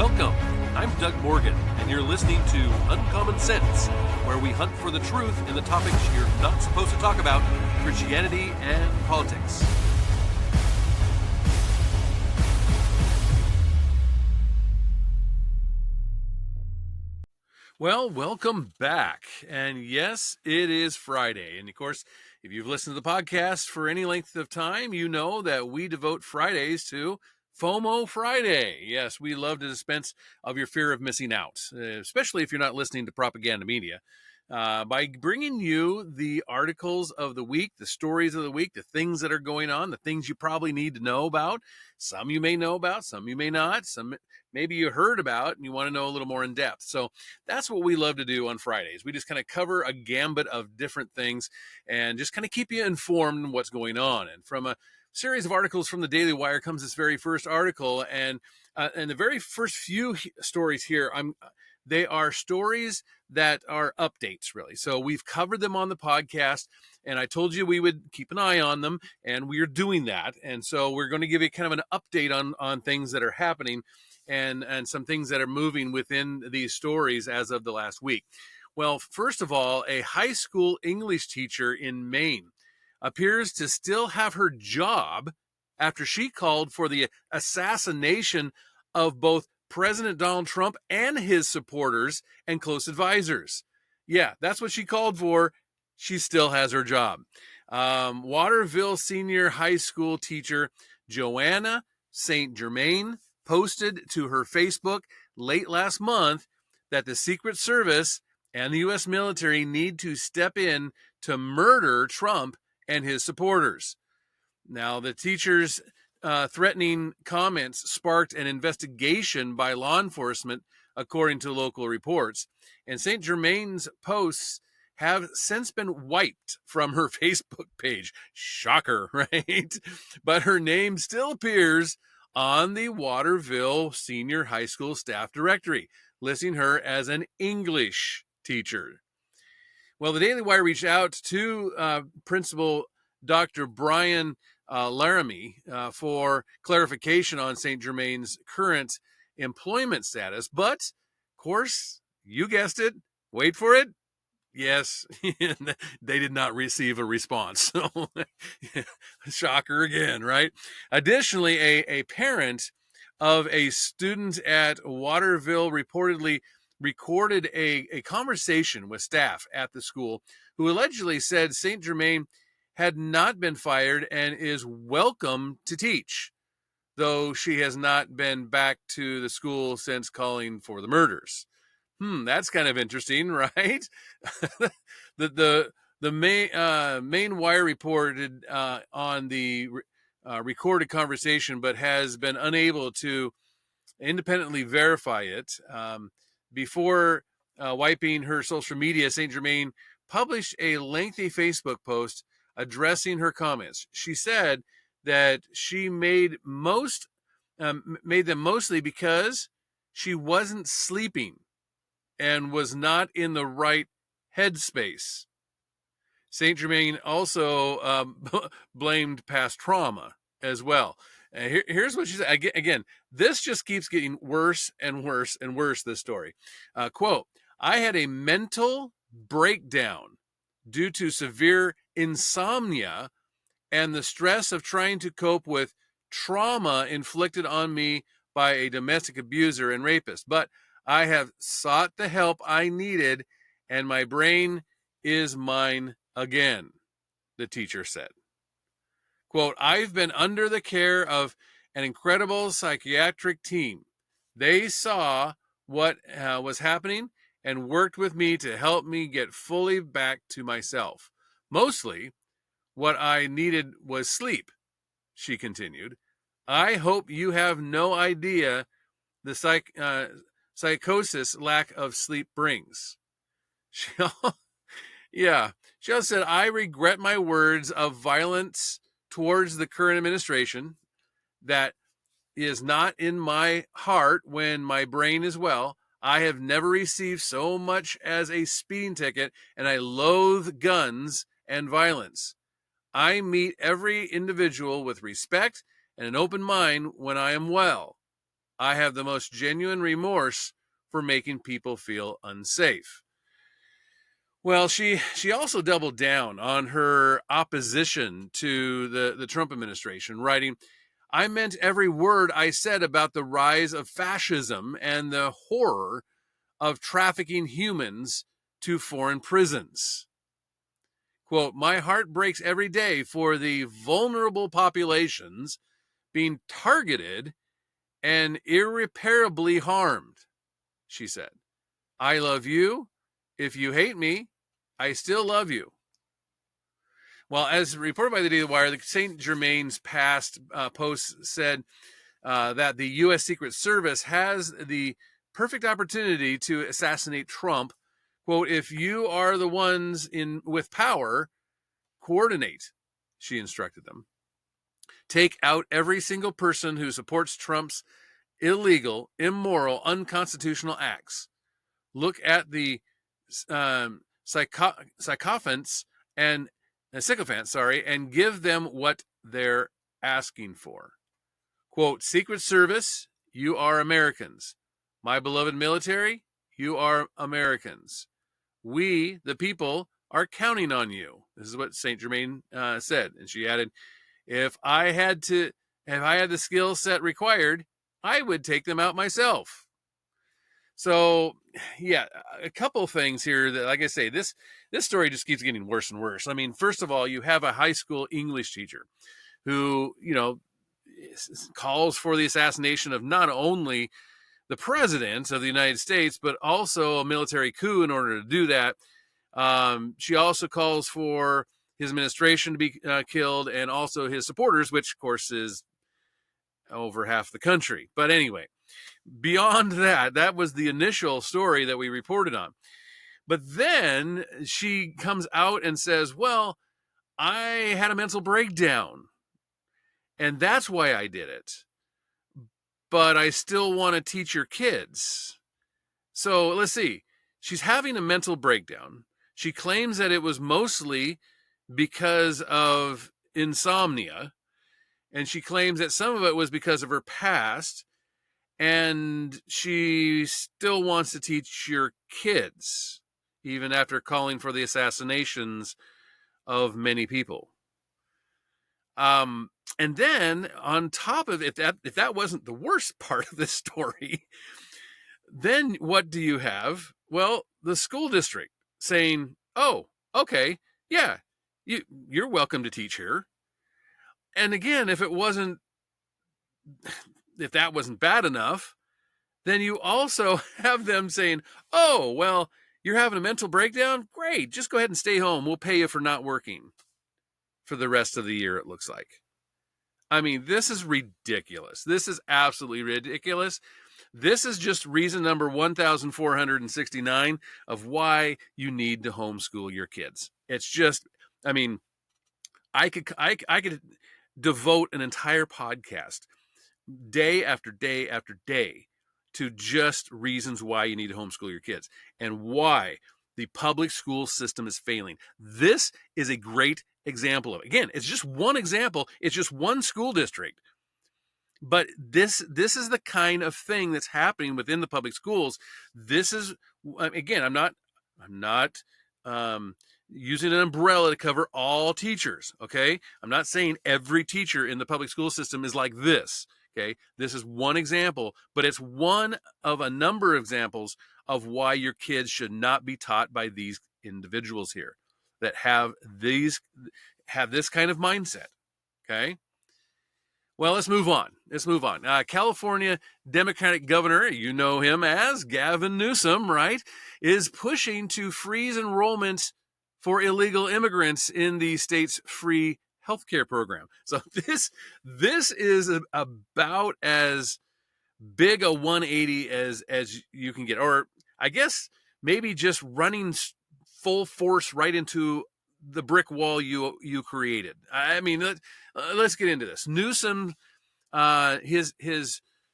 Welcome. I'm Doug Morgan, and you're listening to Uncommon Sense, where we hunt for the truth in the topics you're not supposed to talk about, Christianity and politics. Well, welcome back. And yes, it is Friday. And of course, if you've listened to the podcast for any length of time, you know that we devote Fridays to FOMO Friday. Yes, we love to dispense of your fear of missing out, especially if you're not listening to propaganda media. By bringing you the articles of the week, the stories of the week, the things that are going on, the things you probably need to know about. Some you may know about, some you may not, some maybe you heard about and you want to know a little more in depth. So that's what we love to do on Fridays. We just kind of cover a gambit of different things and just kind of keep you informed on what's going on. And from a series of articles from the Daily Wire comes this very first article, and the very first few stories here, they are stories that are updates, really. So we've covered them on the podcast, and I told you we would keep an eye on them, and we are doing that. And so we're going to give you kind of an update on things that are happening and some things that are moving within these stories as of the last week. Well, first of all, a high school English teacher in Maine appears to still have her job after she called for the assassination of both President Donald Trump and his supporters and close advisors. Yeah, that's what she called for. She still has her job. Waterville senior high school teacher Joanna St. Germain posted to her Facebook late last month that the Secret Service and the U.S. military need to step in to murder Trump and his supporters. Now, the teacher's threatening comments sparked an investigation by law enforcement, according to local reports. And St. Germain's posts have since been wiped from her Facebook page. Shocker, right? But her name still appears on the Waterville Senior High School staff directory, listing her as an English teacher. Well, the Daily Wire reached out to Principal Dr. Brian Laramie for clarification on St. Germain's current employment status. But, of course, you guessed it. Wait for it. Yes, they did not receive a response. So, shocker again, right? Additionally, a parent of a student at Waterville reportedly recorded a conversation with staff at the school who allegedly said St. Germain had not been fired and is welcome to teach, though she has not been back to the school since calling for the murders. That's kind of interesting, right? the Maine Wire reported on the recorded conversation, but has been unable to independently verify it. Before wiping her social media, St. Germain published a lengthy Facebook post addressing her comments. She said that she made them mostly because she wasn't sleeping and was not in the right headspace. St. Germain also blamed past trauma as well. Here's what she said. Again, this just keeps getting worse and worse and worse, this story. Quote, I had a mental breakdown due to severe insomnia and the stress of trying to cope with trauma inflicted on me by a domestic abuser and rapist. But I have sought the help I needed, and my brain is mine again, the teacher said. Quote, I've been under the care of an incredible psychiatric team. They saw what was happening and worked with me to help me get fully back to myself. Mostly, what I needed was sleep, she continued. I hope you have no idea the psychosis lack of sleep brings. She also said, I regret my words of violence towards the current administration. That is not in my heart when my brain is well. I have never received so much as a speeding ticket, and I loathe guns and violence. I meet every individual with respect and an open mind when I am well. I have the most genuine remorse for making people feel unsafe. Well, she also doubled down on her opposition to the Trump administration, writing, I meant every word I said about the rise of fascism and the horror of trafficking humans to foreign prisons. Quote, my heart breaks every day for the vulnerable populations being targeted and irreparably harmed, she said. I love you. If you hate me, I still love you. Well, as reported by the Daily Wire, the St. Germain's past post said that the U.S. Secret Service has the perfect opportunity to assassinate Trump. Quote, if you are the ones with power, coordinate, she instructed them. Take out every single person who supports Trump's illegal, immoral, unconstitutional acts. Look at the sycophants and sycophants, and give them what they're asking for. Quote, Secret Service, you are Americans. My beloved military, you are Americans. We, the people, are counting on you. This is what St. Germain said. And she added, if I had the skill set required, I would take them out myself. So, yeah, a couple things here that, like I say, this story just keeps getting worse and worse. I mean, first of all, you have a high school English teacher who, calls for the assassination of not only the president of the United States, but also a military coup in order to do that. She also calls for his administration to be killed and also his supporters, which, of course, is over half the country. But anyway, beyond that, that was the initial story that we reported on. But then she comes out and says, well, I had a mental breakdown, and that's why I did it. But I still want to teach your kids. So let's see. She's having a mental breakdown. She claims that it was mostly because of insomnia. And she claims that some of it was because of her past. And she still wants to teach your kids, even after calling for the assassinations of many people. And then on top of it, if that wasn't the worst part of this story, then what do you have? Well, the school district saying, oh, okay, yeah, you're welcome to teach here. And again, if that wasn't bad enough, then you also have them saying, oh, well, you're having a mental breakdown? Great, just go ahead and stay home. We'll pay you for not working for the rest of the year, it looks like. I mean, this is ridiculous. This is absolutely ridiculous. This is just reason number 1,469 of why you need to homeschool your kids. It's just, I mean, I could devote an entire podcast day after day after day to just reasons why you need to homeschool your kids and why the public school system is failing. This is a great example of it. Again, it's just one example. It's just one school district. But this is the kind of thing that's happening within the public schools. This is, again, I'm not using an umbrella to cover all teachers. Okay, I'm not saying every teacher in the public school system is like this. Okay, this is one example, but it's one of a number of examples of why your kids should not be taught by these individuals here that have this kind of mindset. Okay. Well, let's move on. California Democratic Governor, you know him as Gavin Newsom, right, is pushing to freeze enrollment for illegal immigrants in the state's free healthcare program. So this is about as big a 180 as you can get, or I guess maybe just running full force right into the brick wall you created. I mean, let's get into this. Newsom, his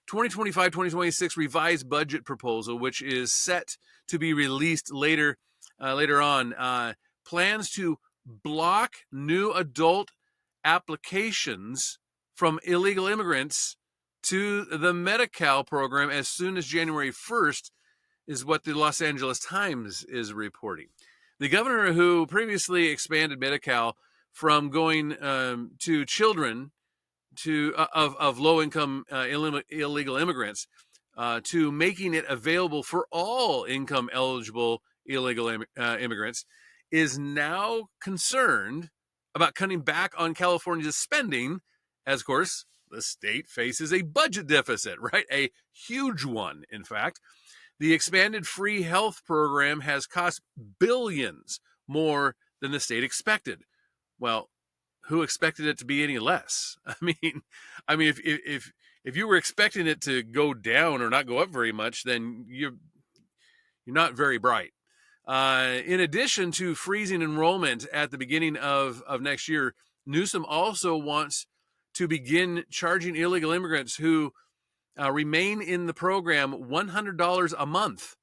2025-2026 revised budget proposal, which is set to be released later on, plans to block new adult applications from illegal immigrants to the Medi-Cal program as soon as January 1st, is what the Los Angeles Times is reporting. The governor who previously expanded Medi-Cal from going to children of low-income illegal immigrants to making it available for all income-eligible illegal immigrants is now concerned about cutting back on California's spending, as, of course, the state faces a budget deficit, right? A huge one, in fact. The expanded free health program has cost billions more than the state expected. Well, who expected it to be any less? I mean, if you were expecting it to go down or not go up very much, then you're not very bright. In addition to freezing enrollment at the beginning of next year, Newsom also wants to begin charging illegal immigrants who remain in the program $100 a month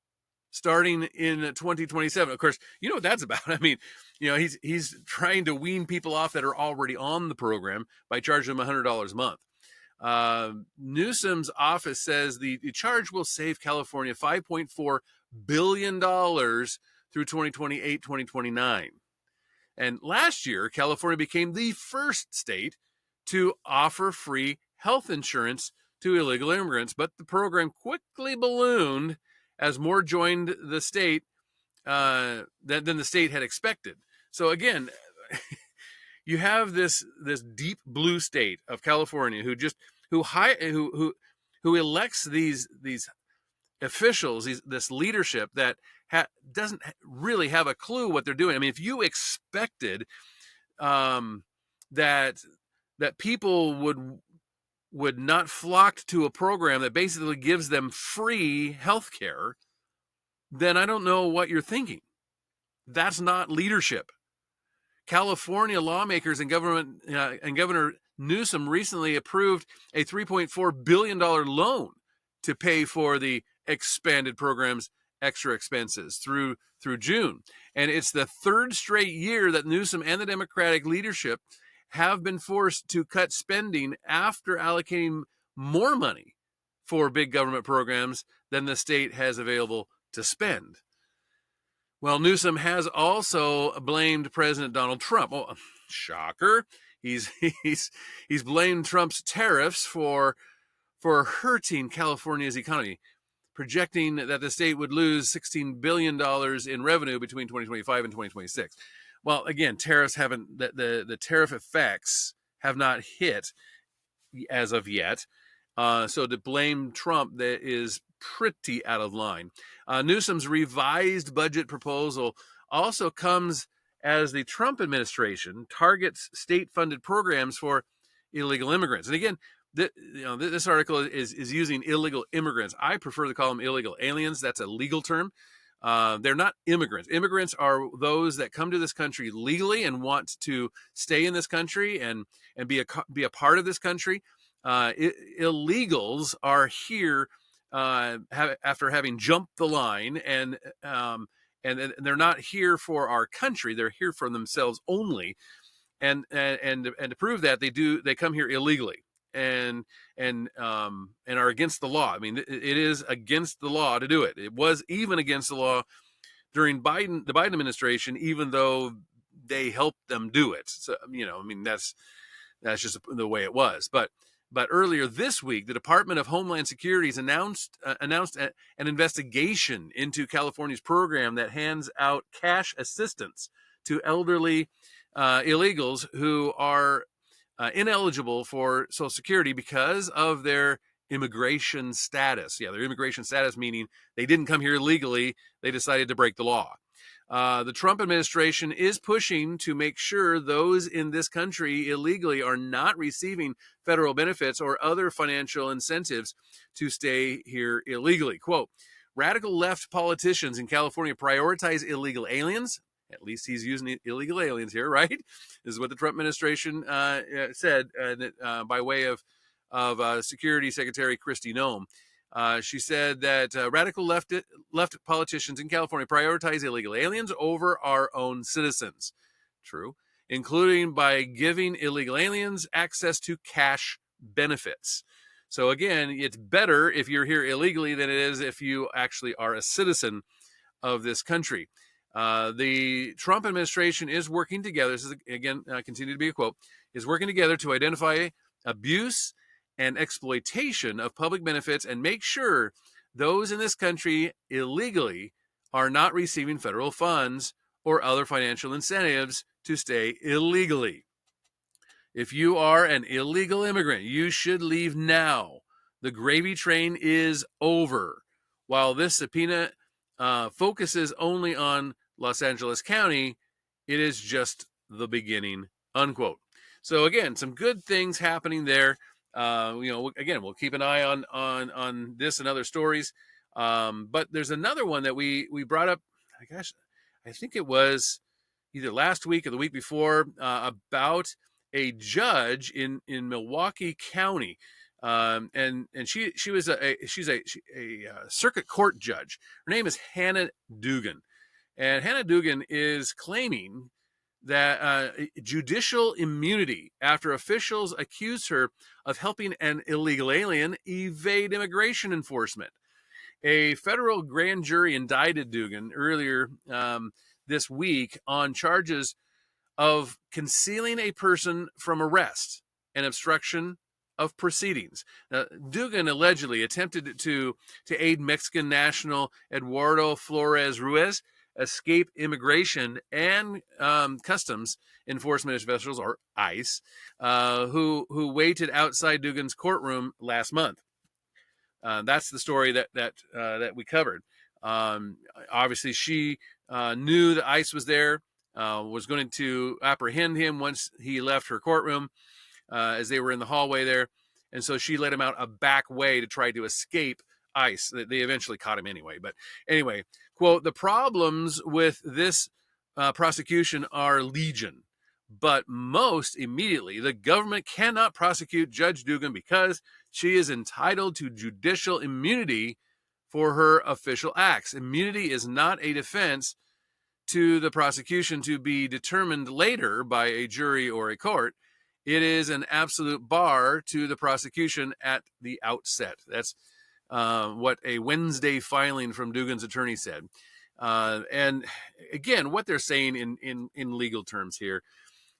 starting in 2027. Of course, you know what that's about. I mean, he's trying to wean people off that are already on the program by charging them $100 a month. Newsom's office says the charge will save California $5.4 billion through 2028, 2029. And last year, California became the first state to offer free health insurance to illegal immigrants, but the program quickly ballooned as more joined the state than the state had expected. So again, you have this deep blue state of California who elects these officials, this leadership that doesn't really have a clue what they're doing. I mean, if you expected that people would not flock to a program that basically gives them free health care, then I don't know what you're thinking. That's not leadership. California lawmakers and Governor Newsom recently approved a $3.4 billion loan to pay for the expanded program's extra expenses through June. And it's the third straight year that Newsom and the Democratic leadership have been forced to cut spending after allocating more money for big government programs than the state has available to spend. Well, Newsom has also blamed President Donald Trump. Oh, shocker. He's blamed Trump's tariffs for hurting California's economy, projecting that the state would lose $16 billion in revenue between 2025 and 2026. Well, again, tariffs haven't, the tariff effects have not hit as of yet. So to blame Trump, that is pretty out of line. Newsom's revised budget proposal also comes as the Trump administration targets state-funded programs for illegal immigrants. And again, this article is using illegal immigrants. I prefer to call them illegal aliens. That's a legal term. They're not immigrants. Immigrants are those that come to this country legally and want to stay in this country and be a part of this country. Illegals are here after having jumped the line, and they're not here for our country. They're here for themselves only, and to prove that they come here illegally and are against the law. I mean, it is against the law to do it. It was even against the law during the Biden administration, even though they helped them do it. So, I mean, that's just the way it was. But earlier this week, the Department of Homeland Security announced an investigation into California's program that hands out cash assistance to elderly illegals who are ineligible for Social Security because of their immigration status. Yeah, their immigration status meaning they didn't come here illegally. They decided to break the law. The Trump administration is pushing to make sure those in this country illegally are not receiving federal benefits or other financial incentives to stay here illegally. Quote, radical left politicians in California prioritize illegal aliens. At least he's using illegal aliens here, right? This is what the Trump administration said by way of Security Secretary Kristi Noem. She said that radical left politicians in California prioritize illegal aliens over our own citizens. True. Including by giving illegal aliens access to cash benefits. So again, it's better if you're here illegally than it is if you actually are a citizen of this country. The Trump administration is working together. This is, again, continue to be a quote, is working together to identify abuse and exploitation of public benefits and make sure those in this country illegally are not receiving federal funds or other financial incentives to stay illegally. If you are an illegal immigrant, you should leave now. The gravy train is over. While this subpoena focuses only on Los Angeles County, it is just the beginning, unquote. So again, some good things happening there. Again, we'll keep an eye on this and other stories. But there's another one that we brought up. Gosh, I think it was either last week or the week before, about a judge in Milwaukee County, and she's a circuit court judge. Her name is Hannah Dugan, and Hannah Dugan is claiming that judicial immunity after officials accuse her of helping an illegal alien evade immigration enforcement. A federal grand jury indicted Dugan earlier this week on charges of concealing a person from arrest and obstruction of proceedings. Now, Dugan allegedly attempted to aid Mexican national Eduardo Flores Ruiz escape immigration and customs enforcement officials, or ICE, who waited outside Dugan's courtroom last month. That's the story that we covered. Obviously, she knew that ICE was there, was going to apprehend him once he left her courtroom, as they were in the hallway there. And so she let him out a back way to try to escape ICE. They eventually caught him anyway. But anyway, quote, the problems with this prosecution are legion. But most immediately, the government cannot prosecute Judge Dugan because she is entitled to judicial immunity for her official acts. Immunity is not a defense to the prosecution to be determined later by a jury or a court. It is an absolute bar to the prosecution at the outset. That's what a Wednesday filing from Dugan's attorney said. And again, what they're saying in legal terms here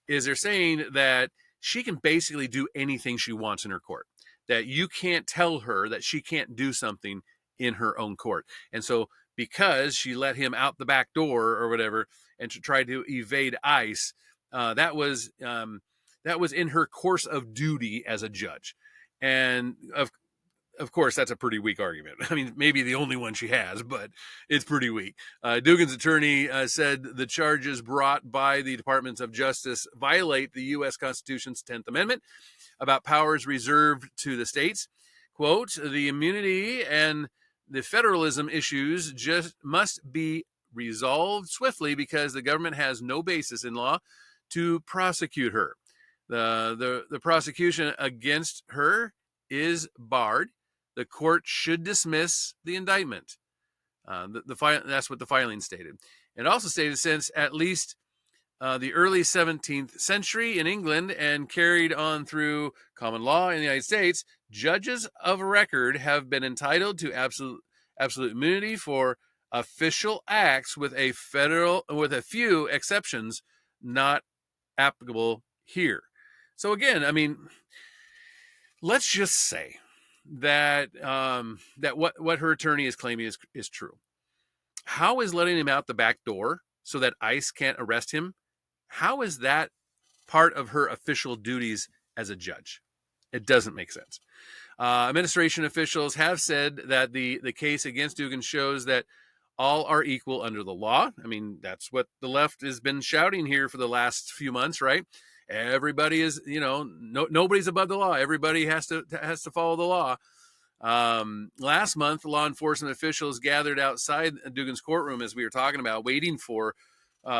is they're saying that she can basically do anything she wants in her court, that you can't tell her that she can't do something in her own court. And so because she let him out the back door or whatever and to try to evade ICE, that was in her course of duty as a judge. And of course, that's a pretty weak argument. I mean, maybe the only one she has, but it's pretty weak. Dugan's attorney said the charges brought by the Department of Justice violate the U.S. Constitution's 10th Amendment about powers reserved to the states. Quote, the immunity and the federalism issues just must be resolved swiftly because the government has no basis in law to prosecute her. The prosecution against her is barred. The court should dismiss the indictment. That's what the filing stated. It also stated since at least the early 17th century in England and carried on through common law in the United States, judges of record have been entitled to absolute immunity for official acts with a few exceptions not applicable here. So again, I mean, let's just say that what her attorney is claiming is true. How is letting him out the back door so that ICE can't arrest him? How is that part of her official duties as a judge? It doesn't make sense. Administration officials have said that the case against Dugan shows that all are equal under the law. I mean, that's what the left has been shouting here for the last few months, right? Everybody is, nobody's above the law. Everybody has to follow the law. Last month, law enforcement officials gathered outside Dugan's courtroom, as we were talking about, waiting for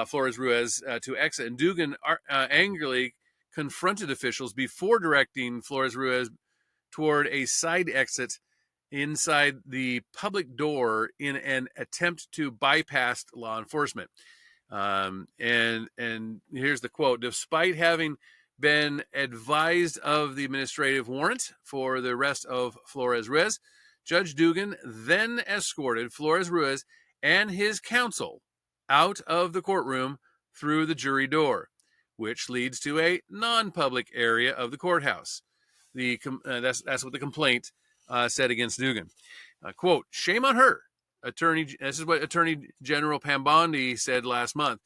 Flores Ruiz to exit. And Dugan angrily confronted officials before directing Flores Ruiz toward a side exit inside the public door in an attempt to bypass law enforcement. And here's the quote: despite having been advised of the administrative warrant for the arrest of Flores Ruiz. Judge Dugan then escorted Flores Ruiz and his counsel out of the courtroom through the jury door, which leads to a non-public area of the courthouse. That's what the complaint said against Dugan. Quote, "Shame on her." This is what Attorney General Pambondi said last month.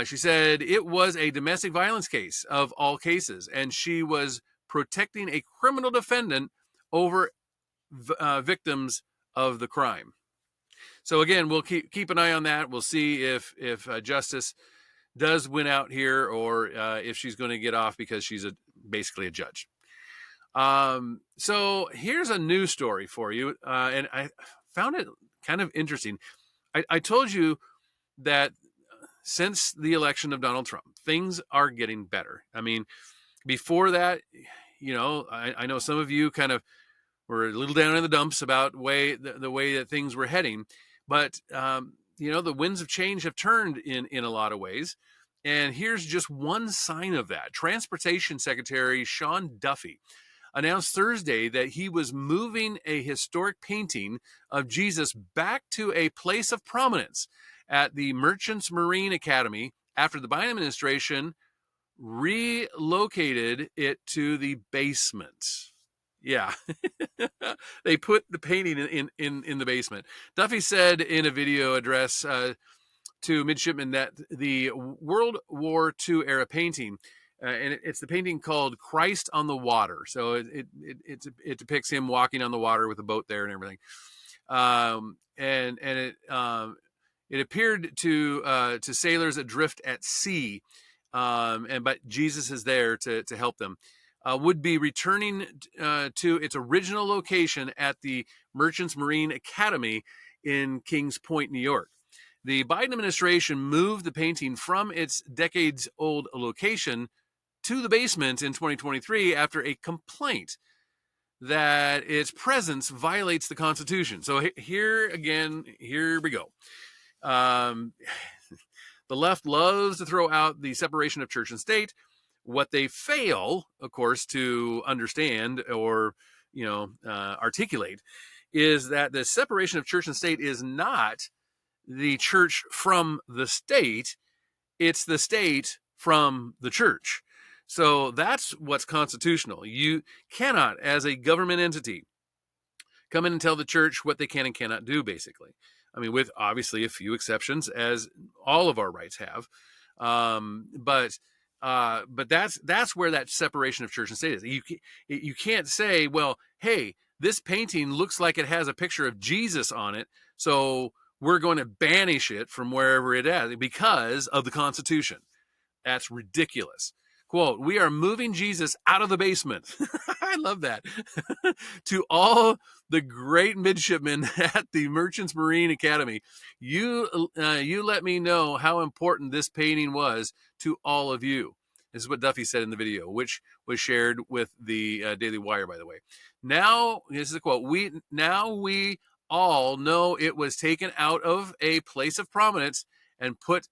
She said it was a domestic violence case of all cases, and she was protecting a criminal defendant over victims of the crime. So again, we'll keep an eye on that. We'll see if justice does win out here, or if she's going to get off because she's basically a judge. So here's a news story for you, and I found it kind of interesting. I told you that since the election of Donald Trump, things are getting better. I mean, before that, I know some of you kind of were a little down in the dumps about the way that things were heading, but the winds of change have turned in a lot of ways. And here's just one sign of that. Transportation Secretary Sean Duffy announced Thursday that he was moving a historic painting of Jesus back to a place of prominence at the Merchants Marine Academy after the Biden administration relocated it to the basement. Yeah, they put the painting in the basement. Duffy said in a video address to midshipmen that the World War II era painting, and it's the painting called Christ on the Water. So it depicts him walking on the water with a boat there and everything. It appeared to sailors adrift at sea, but Jesus is there to help them. Would be returning to its original location at the Merchants Marine Academy in Kings Point, New York. The Biden administration moved the painting from its decades-old location to the basement in 2023 after a complaint that its presence violates the Constitution. So here we go. The left loves to throw out the separation of church and state. What they fail, of course, to understand or articulate is that the separation of church and state is not the church from the state. It's the state from the church. So that's what's constitutional. You cannot, as a government entity, come in and tell the church what they can and cannot do, basically. I mean, with obviously a few exceptions, as all of our rights have. But that's where that separation of church and state is. You can't say, well, hey, this painting looks like it has a picture of Jesus on it, so we're going to banish it from wherever it is because of the Constitution. That's ridiculous. Quote, "We are moving Jesus out of the basement." I love that. "To all the great midshipmen at the Merchants Marine Academy, you let me know how important this painting was to all of you." This is what Duffy said in the video, which was shared with the Daily Wire, by the way. Now, this is a quote, we all know it was taken out of a place of prominence and put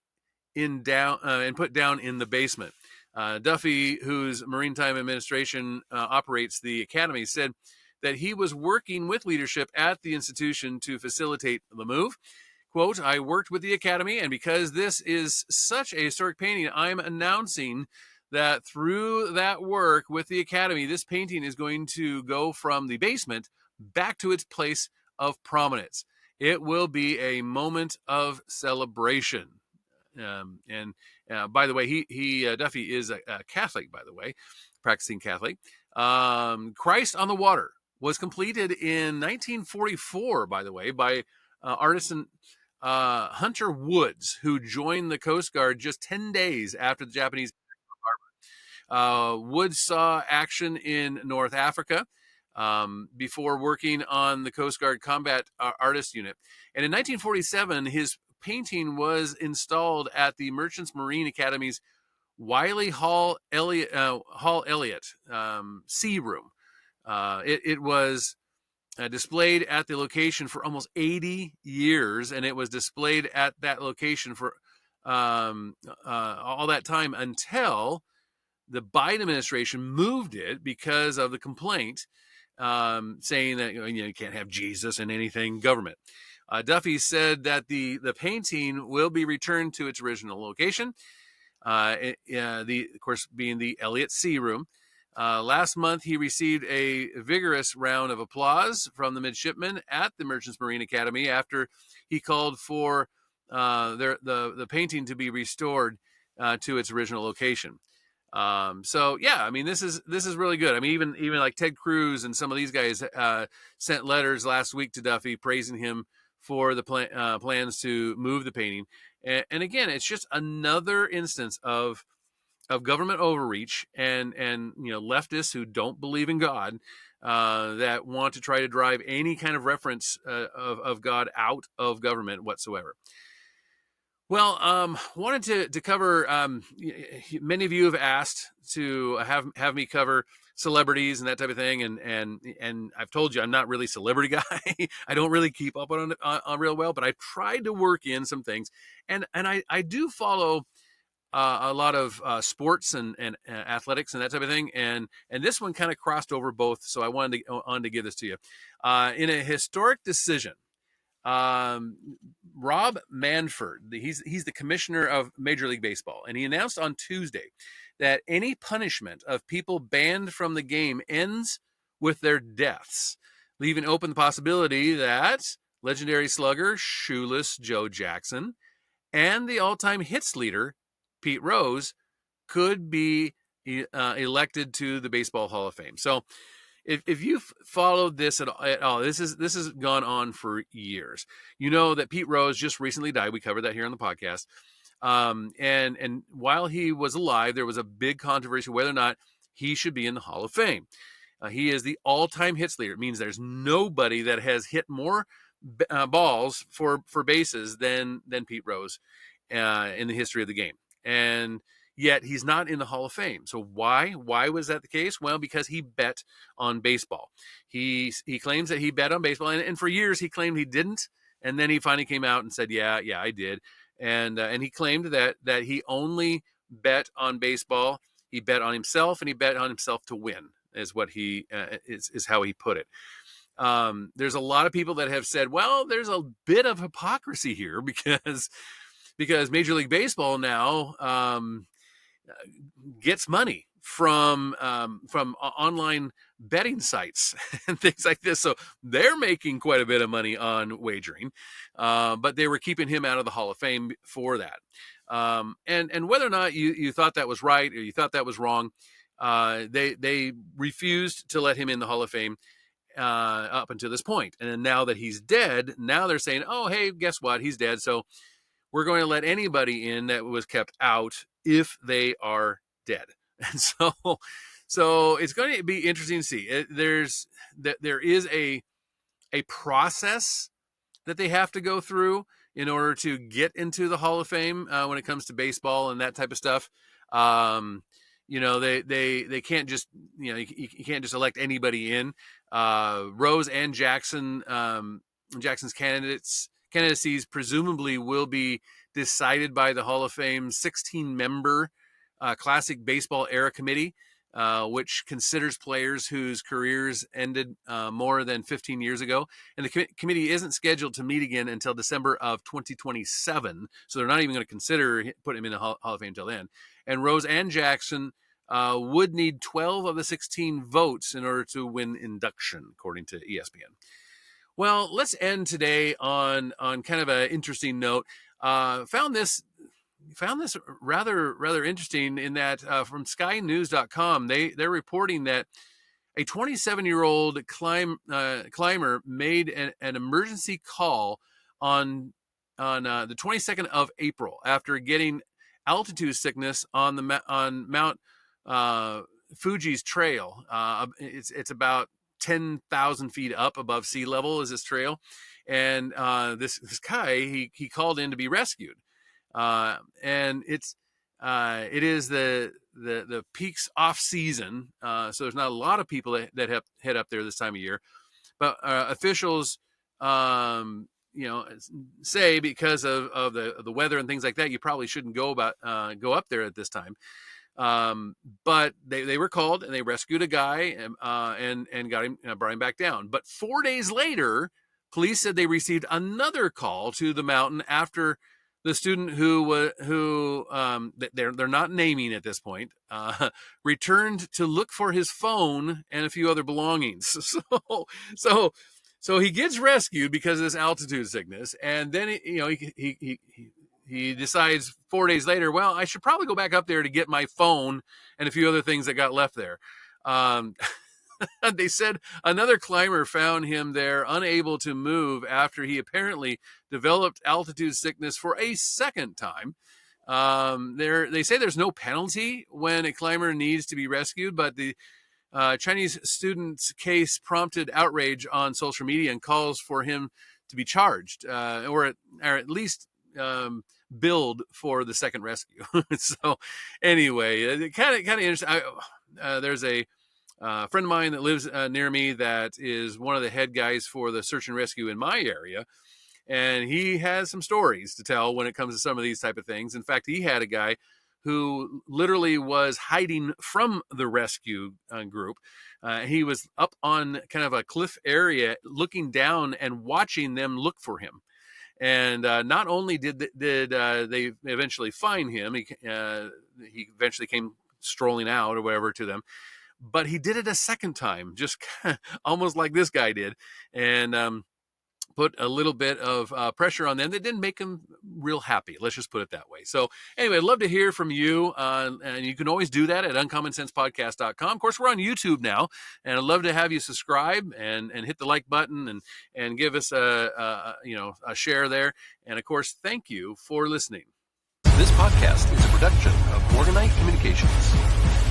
down in the basement. Duffy, whose Maritime Administration operates the academy, said that he was working with leadership at the institution to facilitate the move. Quote, "I worked with the academy, and because this is such a historic painting, I'm announcing that through that work with the academy, this painting is going to go from the basement back to its place of prominence. It will be a moment of celebration." By the way, Duffy is a Catholic, by the way, practicing Catholic. Christ on the Water was completed in 1944, by the way, by artisan Hunter Woods, who joined the Coast Guard just 10 days after the Japanese. Woods saw action in North Africa before working on the Coast Guard Combat Artist Unit. And in 1947, his painting was installed at the Merchants Marine Academy's Wiley Hall Elliott Sea Room. It was displayed at the location for almost 80 years, and it was displayed at that location for all that time until the Biden administration moved it because of the complaint saying that you can't have Jesus in anything government. Duffy said that the painting will be returned to its original location, of course, being the Elliott C room. Last month, he received a vigorous round of applause from the midshipmen at the Merchants Marine Academy after he called for the painting to be restored to its original location. So yeah, I mean, this is really good. I mean, even like Ted Cruz and some of these guys sent letters last week to Duffy praising him for the plans to move the painting. And again, it's just another instance of government overreach and leftists who don't believe in God that want to try to drive any kind of reference of God out of government whatsoever. Well, wanted to cover. Many of you have asked to have me cover celebrities and that type of thing, and I've told you I'm not really a celebrity guy. I don't really keep up on real well, but I tried to work in some things, and I do follow a lot of sports and athletics and that type of thing, and this one kind of crossed over both, so I wanted to give this to you in a historic decision. Rob Manfred, he's the commissioner of Major League Baseball, and he announced on Tuesday that any punishment of people banned from the game ends with their deaths, leaving open the possibility that legendary slugger Shoeless Joe Jackson and the all-time hits leader Pete Rose could be elected to the Baseball Hall of Fame. So if you've followed this at all, this has gone on for years. You know that Pete Rose just recently died. We covered that here on the podcast. And while he was alive, there was a big controversy whether or not he should be in the Hall of Fame. He is the all-time hits leader. It means there's nobody that has hit more balls for bases than Pete Rose in the history of the game. And yet he's not in the Hall of Fame. So why? Why was that the case? Well, because he bet on baseball. He claims that he bet on baseball, and for years he claimed he didn't. And then he finally came out and said, yeah, I did. And he claimed that he only bet on baseball. He bet on himself, and he bet on himself to win, is what he is how he put it. There's a lot of people that have said, well, there's a bit of hypocrisy here because Major League Baseball now gets money from online betting sites and things like this. So they're making quite a bit of money on wagering, but they were keeping him out of the Hall of Fame for that. And whether or not you thought that was right or you thought that was wrong, they refused to let him in the Hall of Fame up until this point. And then now that he's dead, now they're saying, oh, hey, guess what? He's dead. So we're going to let anybody in that was kept out if they are dead. And so it's going to be interesting to see. There is a process that they have to go through in order to get into the Hall of Fame when it comes to baseball and that type of stuff. They can't just, you can't just elect anybody in. Rose and Jackson's candidacies presumably will be decided by the Hall of Fame's 16-member Classic Baseball Era Committee, which considers players whose careers ended more than 15 years ago. And the committee isn't scheduled to meet again until December of 2027, so they're not even going to consider putting him in the Hall of Fame until then. And Rose and Jackson would need 12 of the 16 votes in order to win induction, according to ESPN. Well, let's end today on kind of an interesting note. Found this rather interesting in that from SkyNews.com, they're reporting that a 27-year-old climber made an emergency call on the 22nd of April after getting altitude sickness on Mount Fuji's trail. It's about 10,000 feet up above sea level is this trail, and this guy he called in to be rescued, and it is the peaks off season, so there's not a lot of people that have head up there this time of year, but officials say because of the weather and things like that, you probably shouldn't go up there at this time. But they were called and they rescued a guy and got him, brought him back down. But 4 days later, police said they received another call to the mountain after the student who they're not naming at this point returned to look for his phone and a few other belongings. So he gets rescued because of this altitude sickness, and then he decides 4 days later, well, I should probably go back up there to get my phone and a few other things that got left there. They said another climber found him there unable to move after he apparently developed altitude sickness for a second time. They say there's no penalty when a climber needs to be rescued, but the Chinese student's case prompted outrage on social media and calls for him to be charged or at least billed for the second rescue. So anyway, kind of interesting. There's a friend of mine that lives near me that is one of the head guys for the search and rescue in my area. And he has some stories to tell when it comes to some of these type of things. In fact, he had a guy who literally was hiding from the rescue group. He was up on kind of a cliff area looking down and watching them look for him. And not only did they eventually find him, he eventually came strolling out or whatever to them, but he did it a second time, just almost like this guy did, and put a little bit of pressure on them that didn't make them real happy. Let's just put it that way. So anyway, I'd love to hear from you. And you can always do that at uncommonsensepodcast.com. Of course, we're on YouTube now, and I'd love to have you subscribe and hit the like button and give us a share there. And of course, thank you for listening. This podcast is a production of Morganite Communications.